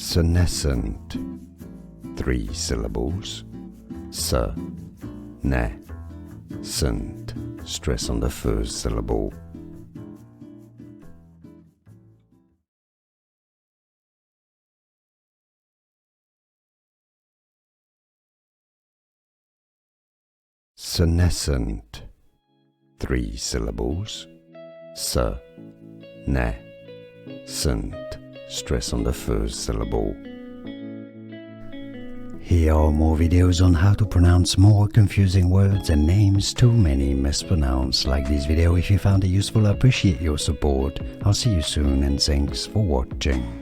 Senescent, 3 syllables. Se-ne-cent, stress on the first syllable. Senescent, 3 syllables. Se-ne-cent, stress on the first syllable. Here are more videos on how to pronounce more confusing words and names too many mispronounced. Like this video if you found it useful. I appreciate your support. I'll see you soon and thanks for watching.